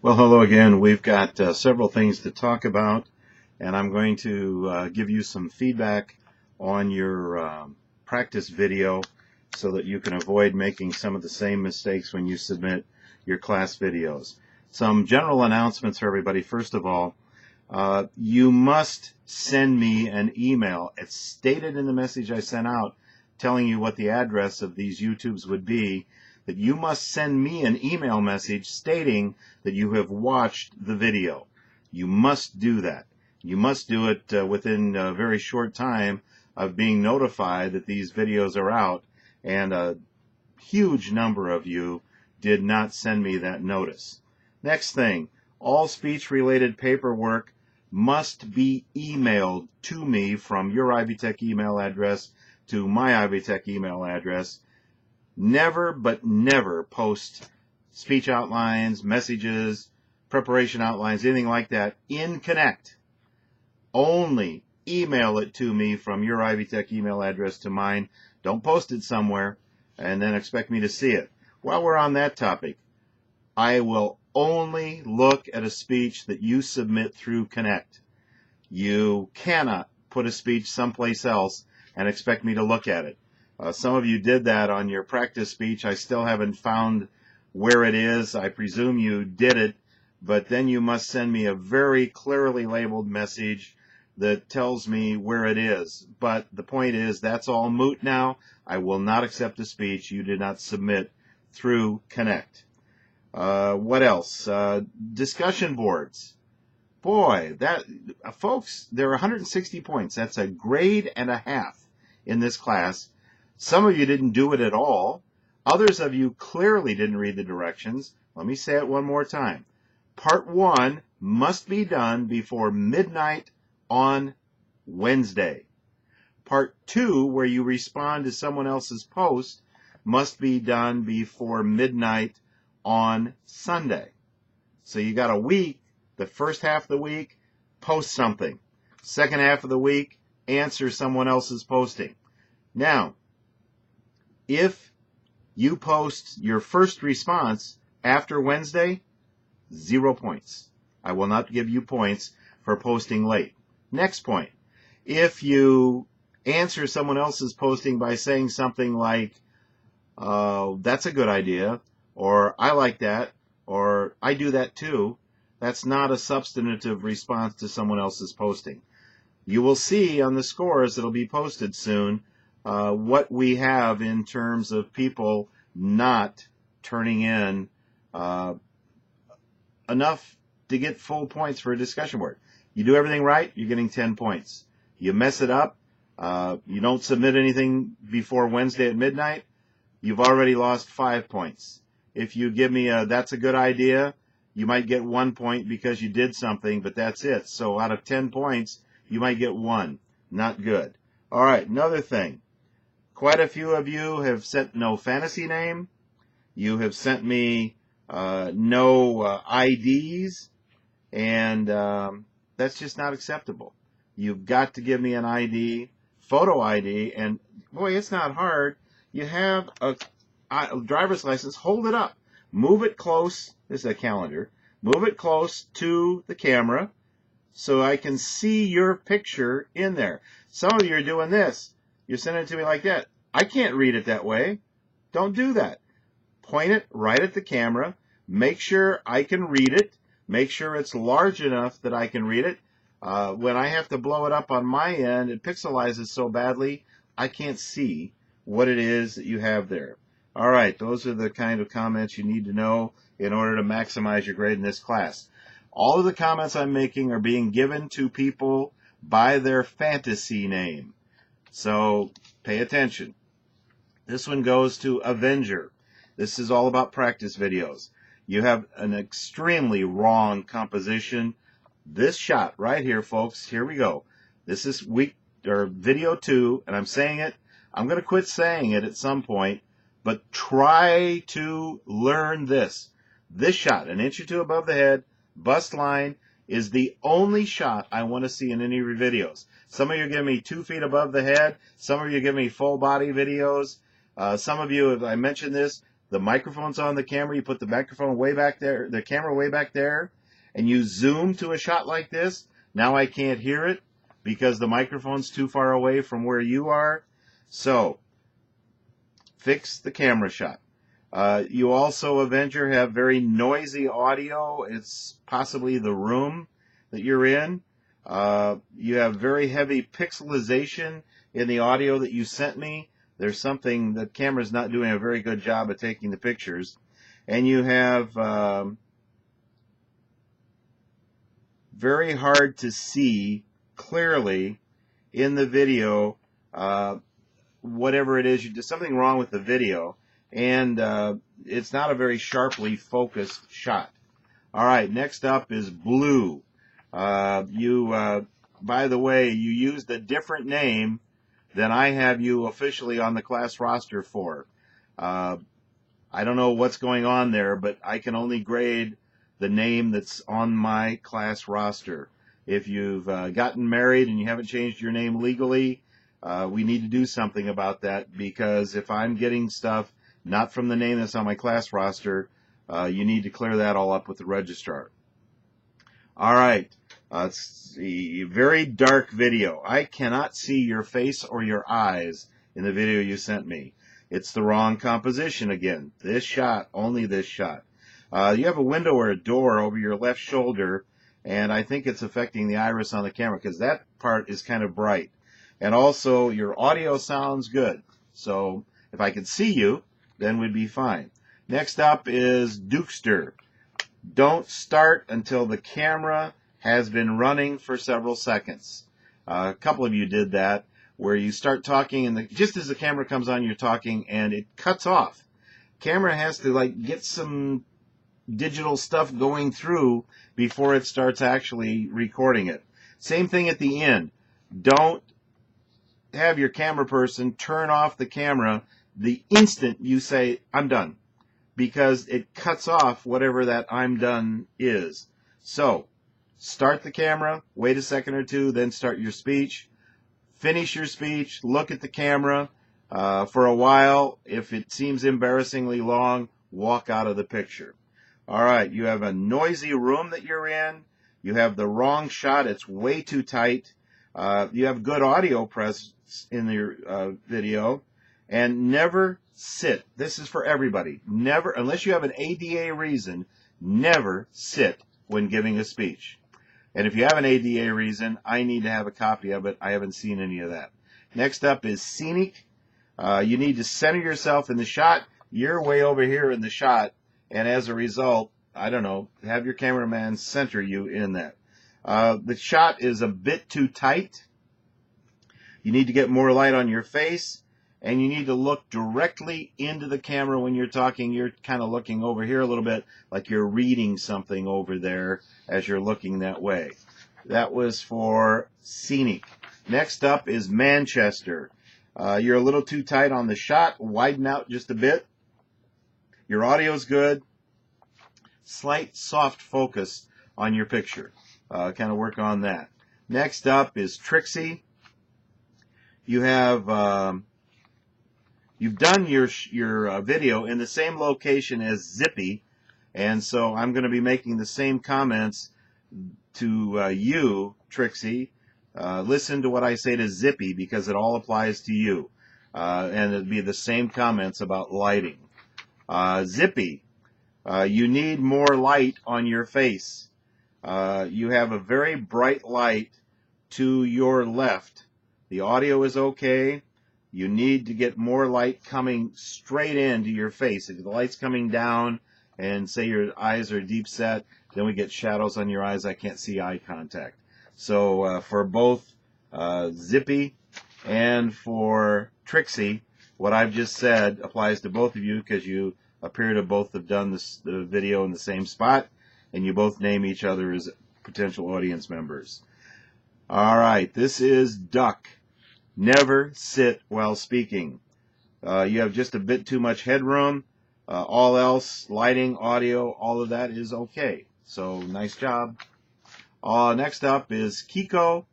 Well, hello again. We've got several things to talk about, and I'm going to give you some feedback on your practice video so that you can avoid making some of the same mistakes when you submit your class videos. Some general announcements for everybody. First of all, you must send me an email. It's stated in the message I sent out telling you what the address of these YouTubes would be, that you must send me an email message stating that you have watched the video. You must do that. You must do it within a very short time of being notified that these videos are out, and a huge number of you did not send me that notice. Next thing, all speech-related paperwork must be emailed to me from your Ivy Tech email address to my Ivy Tech email address. Never, but never post speech outlines, messages, preparation outlines, anything like that in Connect. Only email it to me from your Ivy Tech email address to mine. Don't post it somewhere and then expect me to see it. While we're on that topic, I will only look at a speech that you submit through Connect. You cannot put a speech someplace else and expect me to look at it. Some of you did that on your practice speech. I still haven't found where it is. I presume you did it, but then you must send me a very clearly labeled message that tells me where it is. But the point is, that's all moot now. I will not accept a speech you did not submit through Connect. What else? Discussion boards. Boy, folks, there are 160 points. That's a grade and a half in this class. Some of you didn't do it at all. Others of you clearly didn't read the directions. Let me say it one more time. Part 1 must be done before midnight on Wednesday. Part 2, where you respond to someone else's post, must be done before midnight on Sunday. So you got a week. The first half of the week, post something. Second half of the week, answer someone else's posting. Now, if you post your first response after Wednesday, 0 points. I will not give you points for posting late. Next point. If you answer someone else's posting by saying something like, that's a good idea, or I like that, or I do that too, that's not a substantive response to someone else's posting. You will see on the scores that'll be posted soon what we have in terms of people not turning in enough to get full points for a discussion board. You do everything right, you're getting 10 points. You mess it up, you don't submit anything before Wednesday at midnight, you've already lost 5 points. If you give me a that's a good idea, you might get 1 point because you did something, but that's it. So out of 10 points, you might get 1. Not good. All right, another thing. Quite a few of you have sent no fantasy name. You have sent me no IDs, and that's just not acceptable. You've got to give me an ID, photo ID, and boy, it's not hard. You have a driver's license, hold it up. Move it close, this is a calendar, move it close to the camera so I can see your picture in there. Some of you are doing this. You're sending it to me like that. I can't read it that way. Don't do that. Point it right at the camera. Make sure I can read it. Make sure it's large enough that I can read it. When I have to blow it up on my end, it pixelizes so badly, I can't see what it is that you have there. All right, those are the kind of comments you need to know in order to maximize your grade in this class. All of the comments I'm making are being given to people by their fantasy name. So pay attention. This one goes to Avenger. This is all about practice videos. You have an extremely wrong composition. This shot right here, folks, here we go. This is video 2, and I'm saying it. I'm going to quit saying it at some point, but try to learn this. This shot, an inch or two above the head, bust line, is the only shot I want to see in any of your videos. Some of you give me 2 feet above the head. Some of you give me full body videos. Some of you, if I mentioned this, the microphone's on the camera, you put the microphone way back there, the camera way back there, and you zoom to a shot like this. Now I can't hear it because the microphone's too far away from where you are. So, fix the camera shot. You also, Avenger, have very noisy audio. It's possibly the room that you're in. You have very heavy pixelization in the audio that you sent me. There's something, the camera's not doing a very good job of taking the pictures. And you have very hard to see clearly in the video whatever it is. There's something wrong with the video, and it's not a very sharply focused shot. All right, next up is blue. By the way, you used a different name than I have you officially on the class roster for. I don't know what's going on there, but I can only grade the name that's on my class roster. If you've gotten married and you haven't changed your name legally, we need to do something about that, because if I'm getting stuff not from the name that's on my class roster, you need to clear that all up with the registrar. All right. It's a very dark video. I cannot see your face or your eyes in the video you sent me. It's the wrong composition again. This shot, only this shot. You have a window or a door over your left shoulder, and I think it's affecting the iris on the camera because that part is kind of bright. And also, your audio sounds good. So if I could see you, then we'd be fine. Next up is Dukester. Don't start until the camera has been running for several seconds. A couple of you did that, where you start talking, and just as the camera comes on, you're talking, and it cuts off. Camera has to get some digital stuff going through before it starts actually recording it. Same thing at the end. Don't have your camera person turn off the camera the instant you say, I'm done, because it cuts off whatever that I'm done is. So, start the camera, wait a second or two, then start your speech. Finish your speech, look at the camera for a while. If it seems embarrassingly long, walk out of the picture. All right, you have a noisy room that you're in. You have the wrong shot. It's way too tight. You have good audio presence in your video. And never sit. This is for everybody. Never, unless you have an ADA reason, never sit when giving a speech. And if you have an ADA reason, I need to have a copy of it. I haven't seen any of that. Next up is scenic. You need to center yourself in the shot. You're way over here in the shot, and as a result, I don't know, have your cameraman center you in that. The shot is a bit too tight. You need to get more light on your face, and you need to look directly into the camera when you're talking. You're kind of looking over here a little bit like you're reading something over there as you're looking that way. That was for scenic. Next up is Manchester. You're a little too tight on the shot. Widen out just a bit. Your audio's good. Slight soft focus on your picture. Kind of work on that. Next up is Trixie. You have you've done your video in the same location as Zippy, and so I'm going to be making the same comments to you, Trixie. Listen to what I say to Zippy, because it all applies to you, and it'll be the same comments about lighting. Zippy, you need more light on your face. You have a very bright light to your left. The audio is okay. You need to get more light coming straight into your face. If the light's coming down and say your eyes are deep set, then we get shadows on your eyes. I can't see eye contact. So for both Zippy and for Trixie, what I've just said applies to both of you, because you appear to both have done the video in the same spot, and you both name each other as potential audience members. All right, this is Duck. Never sit while speaking. You have just a bit too much headroom. All else, lighting, audio, all of that is okay. So, nice job. Next up is Kieko,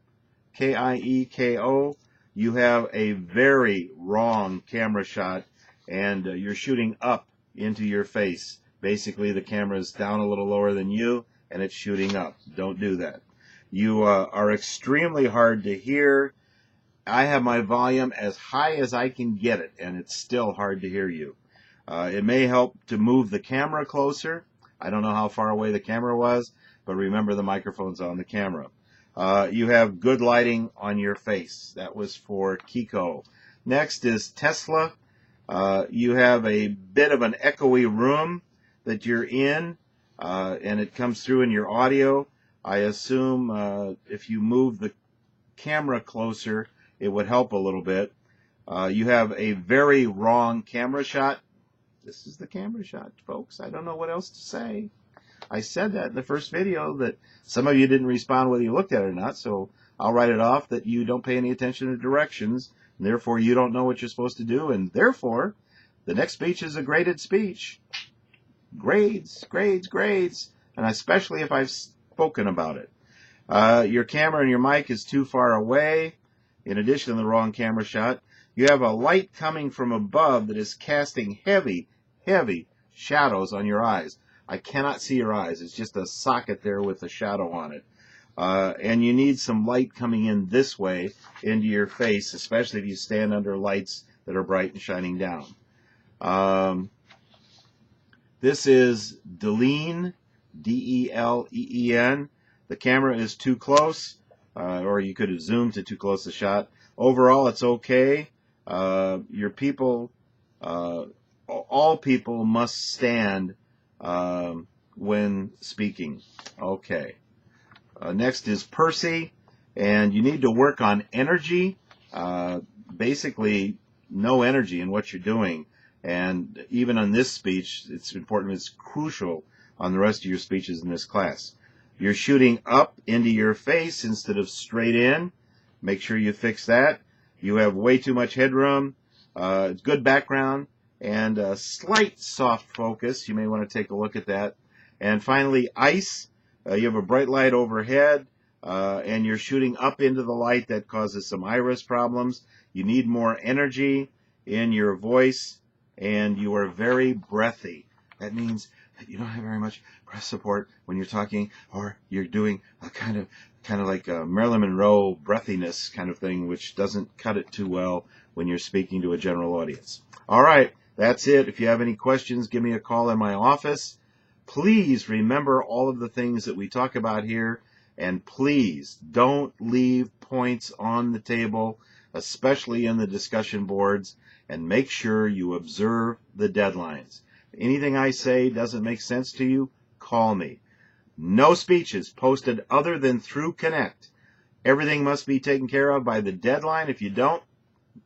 K-I-E-K-O. You have a very wrong camera shot, and you're shooting up. into your face. Basically, the camera is down a little lower than you, and it's shooting up. Don't do that. You are extremely hard to hear. I have my volume as high as I can get it, and it's still hard to hear you. It may help to move the camera closer. I don't know how far away the camera was, but remember the microphone's on the camera. You have good lighting on your face. That was for Kiko. Next is Tesla. You have a bit of an echoey room that you're in, and it comes through in your audio. I assume if you move the camera closer, it would help a little bit. You have a very wrong camera shot. This is the camera shot, folks. I don't know what else to say. I said that in the first video that some of you didn't respond whether you looked at it or not, so I'll write it off that you don't pay any attention to directions, and therefore you don't know what you're supposed to do, and therefore the next speech is a graded speech. Grades, grades, grades, and especially if I've spoken about it. Your camera and your mic is too far away. In addition to the wrong camera shot, you have a light coming from above that is casting heavy shadows on your eyes. I cannot see your eyes. It's just a socket there with a shadow on it. And you need some light coming in this way into your face, especially if you stand under lights that are bright and shining down. This is Deleen, D-E-L-E-E-N. The camera is too close, or you could have zoomed to too close a shot. Overall, it's okay. Your people, all people must stand when speaking. Okay. Next is Percy, and you need to work on energy. Basically, no energy in what you're doing. And even on this speech, it's important, it's crucial on the rest of your speeches in this class. You're shooting up into your face instead of straight in. Make sure you fix that. You have way too much headroom, good background, and a slight soft focus. You may want to take a look at that. And finally, ice. You have a bright light overhead, and you're shooting up into the light. That causes some iris problems. You need more energy in your voice, and you are very breathy. That means that you don't have very much breath support when you're talking, or you're doing a kind of like a Marilyn Monroe breathiness kind of thing, which doesn't cut it too well when you're speaking to a general audience. All right, that's it. If you have any questions, give me a call in my office. Please remember all of the things that we talk about here, and please don't leave points on the table, especially in the discussion boards, and make sure you observe the deadlines. If anything I say doesn't make sense to you, call me. No speeches posted other than through Connect. Everything must be taken care of by the deadline. If you don't,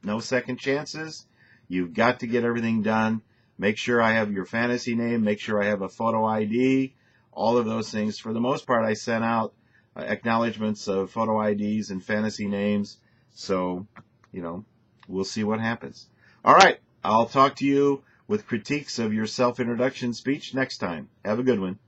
no second chances. You've got to get everything done. Make sure I have your fantasy name. Make sure I have a photo ID. All of those things. For the most part, I sent out acknowledgments of photo IDs and fantasy names. So, we'll see what happens. All right. I'll talk to you with critiques of your self-introduction speech next time. Have a good one.